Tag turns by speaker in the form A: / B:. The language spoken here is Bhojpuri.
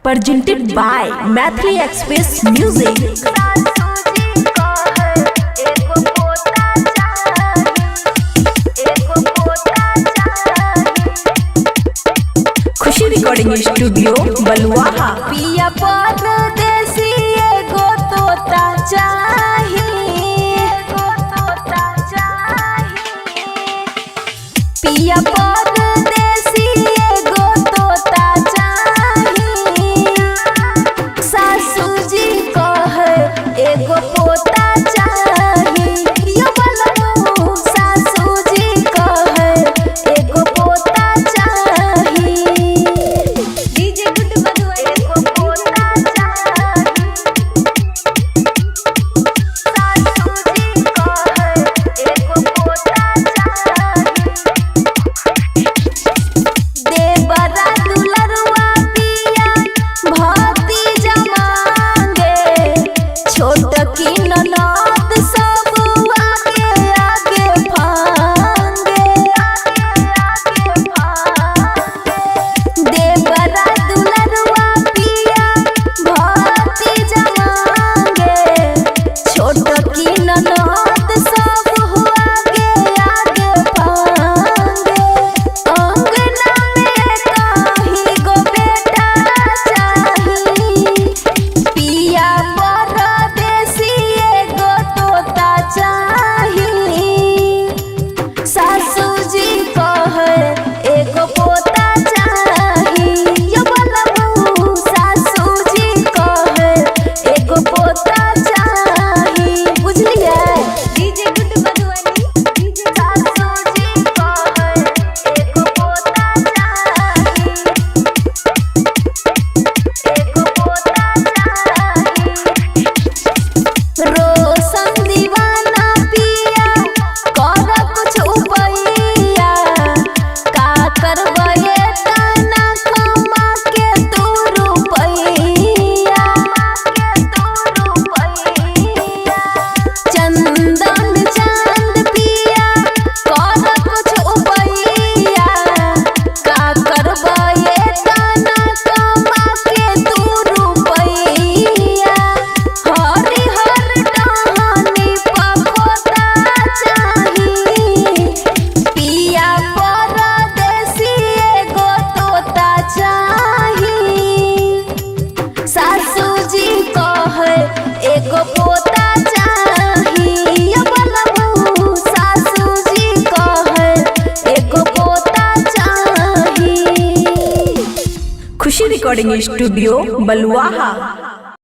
A: presented by Mathli Express Music। Khushi recording studio Baluaha.
B: पिया परदेसी एगो तोता चाहिए, पिया परदेसी एगो तोता चाहिए। सासू जी कहे एगो पोता चाहिए, यो बलबू सासू जी कहे एगो पोता चाहिए। डीजे गुड बनुआ एगो पोता चाहिए, सासू जी कहे एगो पोता चाहिए। देवरा दुलरुआ पिया भतीजा मांगे, छोट की ननद सब आगे आगे भांगे। देवरा दुलरुआ पिया भतीजा मांगे, छोट की ननद सब आगे आगे भांगे। अंगना में कहीं गो बेटा चाहिए, पिया परदेसी एगो तोता चाहिए। सासू जी कहे एगो पोता चाहिए, यो बलबू सासू जी कहे एगो पोता चाहिए। बुझलिए डीजे गुड बनुआनी, डीजे सासू जी कहे एगो पोता चाहिए, एगो पोता चाहिए। रोशन दीवाना पिया कर कुछ उपैया, का करबे तना कमा के तू रुपैया। चंदन चांद पिया कर कुछ उपैया, का करबे तना कमा के तू रुपैया। हरिहर टहनी पकोता चाहिए, पिया परदेसी एगो तोता चाहिए। सासू जी कहे एगो पोता चाहिए, यो बलबू सासू जी कहे एगो पोता चाहिए।
A: खुशी रिकॉर्डिंग स्टूडियो बलुआहा।